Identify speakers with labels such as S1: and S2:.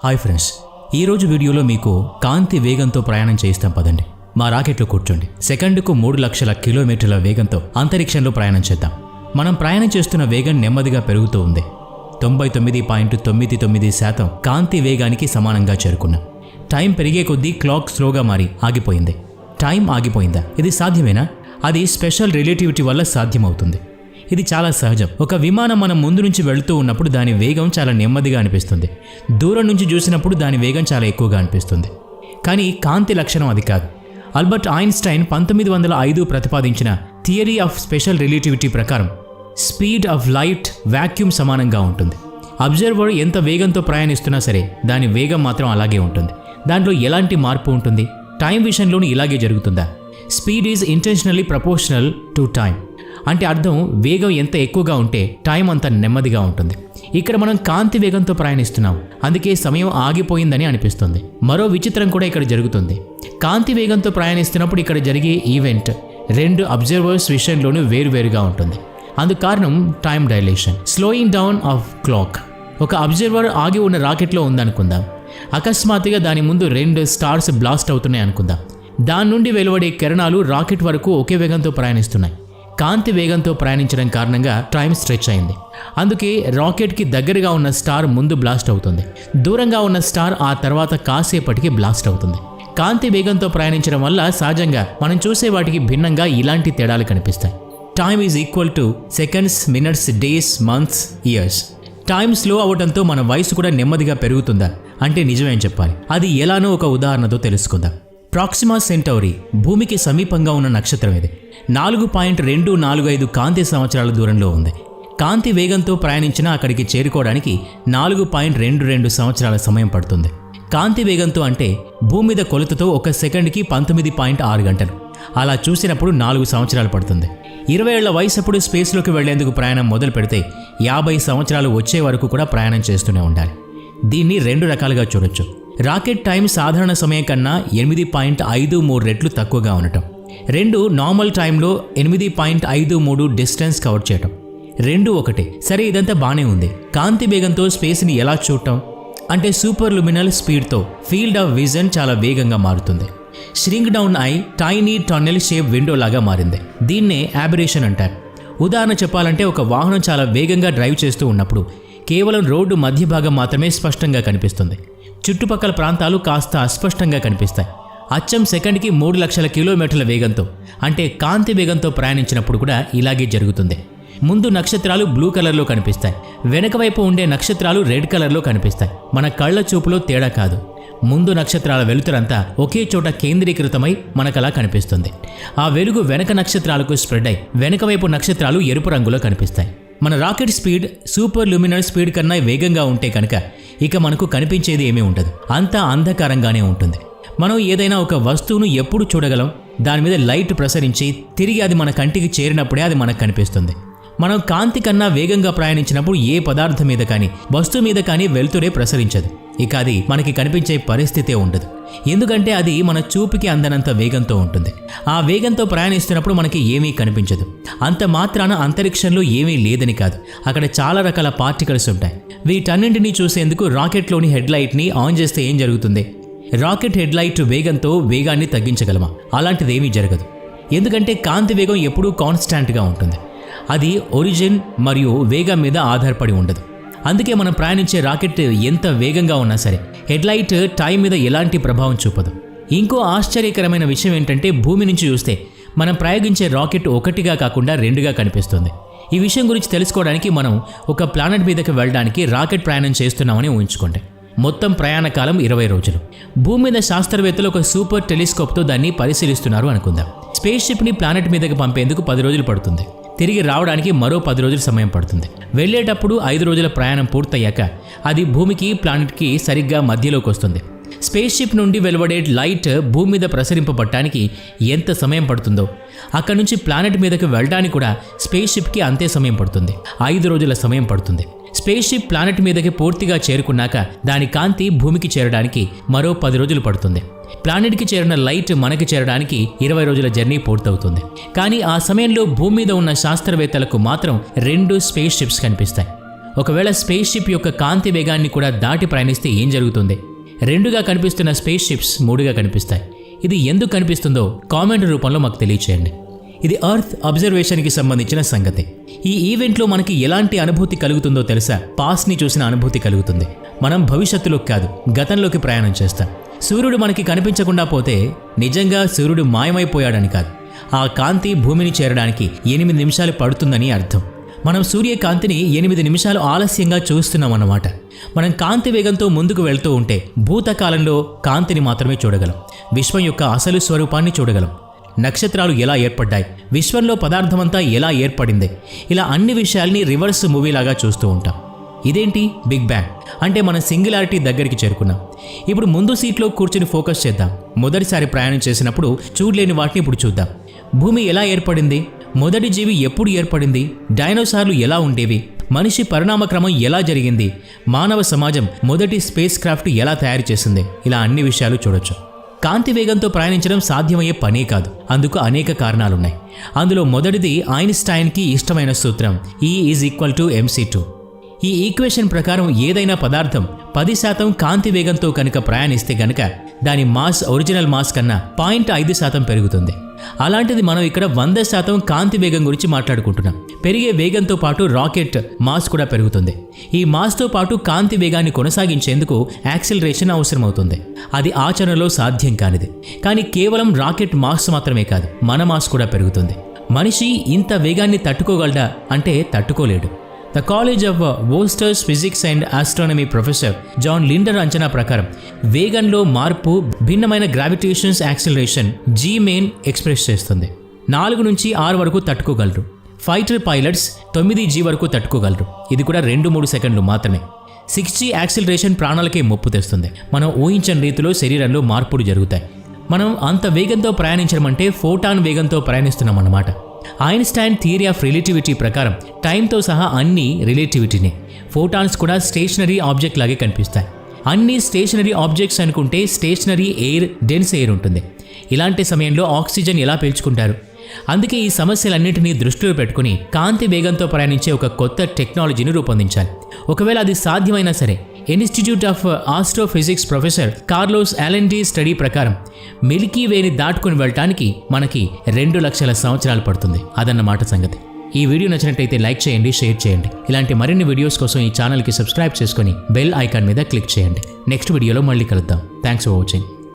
S1: Hi friends, ఈరోజు వీడియోలో మీకు కాంతి వేగంతో ప్రయాణం చేయిస్తాం పదండి. మా రాకెట్లో కూర్చోండి. సెకండ్కు 3 లక్షల కిలోమీటర్ల వేగంతో అంతరిక్షంలో ప్రయాణం చేద్దాం. మనం ప్రయాణం చేస్తున్న వేగం నెమ్మదిగా పెరుగుతూ ఉంది. 99.99% కాంతి వేగానికి సమానంగా చేరుకున్నాం. టైం పెరిగే కొద్దీ క్లాక్ స్లోగా మారి ఆగిపోయింది. టైం ఆగిపోయిందా? ఇది సాధ్యమేనా? అది స్పెషల్ రిలేటివిటీ వల్ల సాధ్యమవుతుంది. ఇది చాలా సహజం. ఒక విమానం మనం ముందు నుంచి వెళుతూ ఉన్నప్పుడు దాని వేగం చాలా నెమ్మదిగా అనిపిస్తుంది. దూరం నుంచి చూసినప్పుడు దాని వేగం చాలా ఎక్కువగా అనిపిస్తుంది. కానీ కాంతి లక్షణం అది కాదు. ఆల్బర్ట్ ఐన్స్టైన్ 1905 ప్రతిపాదించిన థియరీ ఆఫ్ స్పెషల్ రిలేటివిటీ ప్రకారం స్పీడ్ ఆఫ్ లైట్ వాక్యూమ్ సమానంగా ఉంటుంది. అబ్జర్వర్ ఎంత వేగంతో ప్రయాణిస్తున్నా సరే దాని వేగం మాత్రం అలాగే ఉంటుంది. దాంట్లో ఎలాంటి మార్పు ఉంటుంది? టైం విషయంలోనూ ఇలాగే జరుగుతుందా? Speed is intentionally proportional to time. అంటే అర్థం, వేగం ఎంత ఎక్కువగా ఉంటే టైం అంత నెమ్మదిగా ఉంటుంది. ఇక్కడ మనం కాంతి వేగంతో ప్రయాణిస్తున్నాం, అందుకే సమయం ఆగిపోయిందని అనిపిస్తుంది. మరో విచిత్రం కూడా ఇక్కడ జరుగుతుంది. కాంతి వేగంతో ప్రయాణిస్తున్నప్పుడు ఇక్కడ జరిగే ఈవెంట్ 2 అబ్జర్వర్స్ విషయంలోనూ వేరువేరుగా ఉంటుంది. అందుకు కారణం time dilation, slowing down of clock. ఒక అబ్జర్వర్ ఆగి ఉన్న రాకెట్లో ఉందనుకుందాం. అకస్మాత్తుగా దాని ముందు 2 స్టార్స్ బ్లాస్ట్ అవుతున్నాయి అనుకుందాం. దాని నుండి వెలువడే కిరణాలు రాకెట్ వరకు ఒకే వేగంతో ప్రయాణిస్తున్నాయి. కాంతి వేగంతో ప్రయాణించడం కారణంగా టైం స్ట్రెచ్ అయింది. అందుకే రాకెట్కి దగ్గరగా ఉన్న స్టార్ ముందు బ్లాస్ట్ అవుతుంది. దూరంగా ఉన్న స్టార్ ఆ తర్వాత కాసేపటికి బ్లాస్ట్ అవుతుంది. కాంతి వేగంతో ప్రయాణించడం వల్ల సహజంగా మనం చూసే వాటికి భిన్నంగా ఇలాంటి తేడాలు కనిపిస్తాయి. Time is equal two seconds, minutes, days, months, years. Time slow అవ్వడంతో మన వయసు కూడా నెమ్మదిగా పెరుగుతుందా అంటే నిజమేం చెప్పాలి. అది ఎలానో ఒక ఉదాహరణతో తెలుసుకుందాం. ప్రాక్సిమా సెంటౌరీ భూమికి సమీపంగా ఉన్న నక్షత్రం ఇది. 4.245 కాంతి సంవత్సరాల దూరంలో ఉంది. కాంతి వేగంతో ప్రయాణించినా అక్కడికి చేరుకోవడానికి 4.22 సంవత్సరాల సమయం పడుతుంది. కాంతి వేగంతో అంటే భూమి మీద కొలతతో ఒక సెకండ్కి 19.6 గంటలు. అలా చూసినప్పుడు 4 సంవత్సరాలు పడుతుంది. 20 ఏళ్ల వయసప్పుడు స్పేస్లోకి వెళ్లేందుకు ప్రయాణం మొదలు పెడితే 50 సంవత్సరాలు వచ్చే వరకు కూడా ప్రయాణం చేస్తూనే ఉండాలి. దీన్ని 2 రకాలుగా చూడొచ్చు. రాకెట్ టైం సాధారణ సమయం కన్నా 8.53 రెట్లు తక్కువగా ఉండటం. 2 నార్మల్ టైంలో 8.53 డిస్టెన్స్ కవర్ చేయటం. 2 ఒకటే. సరే, ఇదంతా బానే ఉంది. కాంతి వేగంతో స్పేస్ని ఎలా చూడటం అంటే సూపర్ లుమినల్ స్పీడ్తో ఫీల్డ్ ఆఫ్ విజన్ చాలా వేగంగా మారుతుంది. Shrink down I tiny tunnel shape window లాగా మారింది. దీన్నే యాబరేషన్ అంటారు. ఉదాహరణ చెప్పాలంటే ఒక వాహనం చాలా వేగంగా డ్రైవ్ చేస్తూ ఉన్నప్పుడు కేవలం రోడ్డు మధ్య భాగం మాత్రమే స్పష్టంగా కనిపిస్తుంది. చుట్టుపక్కల ప్రాంతాలు కాస్త అస్పష్టంగా కనిపిస్తాయి. అచ్చం సెకండ్కి 3 లక్షల కిలోమీటర్ల వేగంతో అంటే కాంతి వేగంతో ప్రయాణించినప్పుడు కూడా ఇలాగే జరుగుతుంది. ముందు నక్షత్రాలు బ్లూ కలర్లో కనిపిస్తాయి. వెనక వైపు ఉండే నక్షత్రాలు రెడ్ కలర్లో కనిపిస్తాయి. మన కళ్ళ చూపులో తేడా కాదు. ముందు నక్షత్రాల వెలుతురంతా ఒకే చోట కేంద్రీకృతమై మనకలా కనిపిస్తుంది. ఆ వెలుగు వెనక నక్షత్రాలకు స్ప్రెడ్ అయి వెనక వైపు నక్షత్రాలు ఎరుపు రంగులో కనిపిస్తాయి. మన రాకెట్ స్పీడ్ సూపర్ ల్యూమినల్ స్పీడ్ కన్నా వేగంగా ఉంటే కనుక ఇక మనకు కనిపించేది ఏమీ ఉండదు. అంతా అంధకారంగానే ఉంటుంది. మనం ఏదైనా ఒక వస్తువును ఎప్పుడు చూడగలం? దాని మీద లైట్ ప్రసరించి తిరిగి అది మన కంటికి చేరినప్పుడే అది మనకు కనిపిస్తుంది. మనం కాంతి కన్నా వేగంగా ప్రయాణించినప్పుడు ఏ పదార్థం మీద కానీ వస్తువు మీద కానీ వెలుతురే ప్రసరించదు. ఇక అది మనకి కనిపించే పరిస్థితే ఉండదు. ఎందుకంటే అది మన చూపుకి అందనంత వేగంతో ఉంటుంది. ఆ వేగంతో ప్రయాణిస్తున్నప్పుడు మనకి ఏమీ కనిపించదు. అంత మాత్రాన అంతరిక్షంలో ఏమీ లేదని కాదు. అక్కడ చాలా రకాల పార్టికల్స్ ఉంటాయి. వీటన్నింటినీ చూసేందుకు రాకెట్లోని హెడ్లైట్ని ఆన్ చేస్తే ఏం జరుగుతుంది? రాకెట్ హెడ్లైట్ వేగంతో వేగాన్ని తగ్గించగలమా? అలాంటిదేమీ జరగదు. ఎందుకంటే కాంతి వేగం ఎప్పుడూ కాన్స్టాంట్గా ఉంటుంది. అది ఒరిజిన్ మరియు వేగం మీద ఆధారపడి ఉండదు. అందుకే మనం ప్రయాణించే రాకెట్ ఎంత వేగంగా ఉన్నా సరే హెడ్లైట్ టైం మీద ఎలాంటి ప్రభావం చూపదు. ఇంకో ఆశ్చర్యకరమైన విషయం ఏంటంటే భూమి నుంచి చూస్తే మనం ప్రయోగించే రాకెట్ 1గా కాకుండా 2గా కనిపిస్తుంది. ఈ విషయం గురించి తెలుసుకోవడానికి మనం ఒక ప్లానెట్ మీదకి వెళ్ళడానికి రాకెట్ ప్రయాణం చేస్తున్నామని ఊహించుకోండి. మొత్తం ప్రయాణ కాలం 20 రోజులు. భూమి మీద శాస్త్రవేత్తలు ఒక సూపర్ టెలిస్కోప్తో దాన్ని పరిశీలిస్తున్నారు అనుకుందాం. స్పేస్ షిప్ని ప్లానెట్ మీదకి పంపేందుకు 10 రోజులు పడుతుంది. తిరిగి రావడానికి మరో 10 రోజుల సమయం పడుతుంది. వెళ్ళేటప్పుడు 5 రోజుల ప్రయాణం పూర్తయ్యాక అది భూమికి ప్లానెట్కి సరిగ్గా మధ్యలోకి వస్తుంది. స్పేస్ షిప్ నుండి వెలువడే లైట్ భూమి మీద ప్రసరింపబడటానికి ఎంత సమయం పడుతుందో అక్కడి నుంచి ప్లానెట్ మీదకి వెళ్ళడానికి కూడా స్పేస్ షిప్కి అంతే సమయం పడుతుంది. 5 రోజుల సమయం పడుతుంది. స్పేస్ షిప్ ప్లానెట్ మీదకి పూర్తిగా చేరుకున్నాక దాని కాంతి భూమికి చేరడానికి మరో 10 రోజులు పడుతుంది. ప్లానెట్కి చేరిన లైట్ మనకి చేరడానికి 20 రోజుల జర్నీ పూర్తవుతుంది. కానీ ఆ సమయంలో భూమి మీద ఉన్న శాస్త్రవేత్తలకు మాత్రం 2 స్పేస్ షిప్స్ కనిపిస్తాయి. ఒకవేళ స్పేస్ షిప్ యొక్క కాంతి వేగాన్ని కూడా దాటి ప్రయాణిస్తే ఏం జరుగుతుంది? 2గా కనిపిస్తున్న స్పేస్ షిప్స్ 3గా కనిపిస్తాయి. ఇది ఎందుకు కనిపిస్తుందో కామెంట్ రూపంలో మాకు తెలియచేయండి. ఇది ఎర్త్ అబ్జర్వేషన్కి సంబంధించిన సంగతి. ఈ ఈవెంట్లో మనకి ఎలాంటి అనుభూతి కలుగుతుందో తెలుసా? పాస్ట్ని చూసిన అనుభూతి కలుగుతుంది. మనం భవిష్యత్తులోకి కాదు, గతంలోకి ప్రయాణం చేస్తాం. సూర్యుడు మనకి కనిపించకుండా పోతే నిజంగా సూర్యుడు మాయమైపోయాడని కాదు, ఆ కాంతి భూమిని చేరడానికి 8 నిమిషాలు పడుతుందని అర్థం. మనం సూర్యకాంతిని 8 నిమిషాలు ఆలస్యంగా చూస్తున్నామన్నమాట. మనం కాంతి వేగంతో ముందుకు వెళ్తూ ఉంటే భూతకాలంలో కాంతిని మాత్రమే చూడగలం, విశ్వం యొక్క అసలు స్వరూపాన్ని చూడగలం. నక్షత్రాలు ఎలా ఏర్పడ్డాయి, విశ్వంలో పదార్థమంతా ఎలా ఏర్పడింది, ఇలా అన్ని విషయాల్ని రివర్స్ మూవీలాగా చూస్తూ ఉంటాం. ఇదేంటి బిగ్ బ్యాంగ్ అంటే మనం సింగులారిటీ దగ్గరికి చేరుకున్నాం. ఇప్పుడు ముందు సీట్లో కూర్చుని ఫోకస్ చేద్దాం. మొదటిసారి ప్రయాణం చేసినప్పుడు చూడలేని వాటిని ఇప్పుడు చూద్దాం. భూమి ఎలా ఏర్పడింది, మొదటి జీవి ఎప్పుడు ఏర్పడింది, డైనోసార్లు ఎలా ఉండేవి, మనిషి పరిణామక్రమం ఎలా జరిగింది, మానవ సమాజం మొదటి స్పేస్ క్రాఫ్ట్ ఎలా తయారు చేసింది, ఇలా అన్ని విషయాలు చూడొచ్చు. కాంతి వేగంతో ప్రయాణించడం సాధ్యమయ్యే పనే కాదు. అందుకు అనేక కారణాలున్నాయి. అందులో మొదటిది ఐన్స్టైన్కి ఇష్టమైన సూత్రం E=mc2. ఈ ఈక్వేషన్ ప్రకారం ఏదైనా పదార్థం 10% కాంతి వేగంతో కనుక ప్రయాణిస్తే గనక దాని మాస్ ఒరిజినల్ మాస్ కన్నా 0.5% పెరుగుతుంది. అలాంటిది మనం ఇక్కడ 100% కాంతి వేగం గురించి మాట్లాడుకుంటున్నాం. పెరిగే వేగంతో పాటు రాకెట్ మాస్ కూడా పెరుగుతుంది. ఈ మాస్తో పాటు కాంతి వేగాన్ని కొనసాగించేందుకు యాక్సిలరేషన్ అవసరమవుతుంది. అది ఆచరణలో సాధ్యం కానిది. కానీ కేవలం రాకెట్ మాస్ మాత్రమే కాదు, మన మాస్ కూడా పెరుగుతుంది. మనిషి ఇంత వేగాన్ని తట్టుకోగలడా అంటే తట్టుకోలేడు. ద కాలేజ్ ఆఫ్ వోల్స్టర్స్ physics and astronomy professor John Linder అంచనా ప్రకారం వేగంలో మార్పు భిన్నమైన గ్రావిటేషన్స్ యాక్సిలరేషన్ G-మెయిన్ ఎక్స్ప్రెస్ చేస్తుంది. 4 నుంచి 6 వరకు తట్టుకోగలరు. ఫైటర్ పైలట్స్ 9G వరకు తట్టుకోగలరు. ఇది కూడా 2-3 సెకండ్లు మాత్రమే. 6G యాక్సిలరేషన్ ప్రాణాలకే ముప్పు తెస్తుంది. మనం ఊహించని రీతిలో శరీరంలో మార్పులు జరుగుతాయి. మనం అంత వేగంతో ప్రయాణించడం అంటే ఫోటాన్ వేగంతో ప్రయాణిస్తున్నాం అన్నమాట. ఐన్స్టైన్ థియరీ ఆఫ్ రిలేటివిటీ ప్రకారం టైంతో సహా అన్ని రిలేటివిటీనే. ఫోటాన్స్ కూడా స్టేషనరీ ఆబ్జెక్ట్ లాగే కనిపిస్తాయి. అన్ని స్టేషనరీ ఆబ్జెక్ట్స్ అనుకుంటే స్టేషనరీ ఎయిర్, డెన్స్ ఎయిర్ ఉంటుంది. ఇలాంటి సమయంలో ఆక్సిజన్ ఎలా పీల్చుకుంటారు? అందుకే ఈ సమస్యలన్నింటినీ దృష్టిలో పెట్టుకుని కాంతి వేగంతో ప్రయాణించే ఒక కొత్త టెక్నాలజీని రూపొందించాలి. ఒకవేళ అది సాధ్యమైనా సరే, institute of astrophysics professor Carlos Allende study ప్రకారం మిల్కీ వేని దాటుకుని వెళ్ళటానికి మనకి 2 లక్షల సంవత్సరాలు పడుతుంది. అదన్నమాట సంగతి. ఈ వీడియో నచ్చినట్టయితే లైక్ చేయండి, షేర్ చేయండి. ఇలాంటి మరిన్ని వీడియోస్ కోసం ఈ ఛానల్కి సబ్స్క్రైబ్ చేసుకొని బెల్ ఐకాన్ మీద క్లిక్ చేయండి. నెక్స్ట్ వీడియోలో మళ్ళీ కలుద్దాం. Thanks for watching.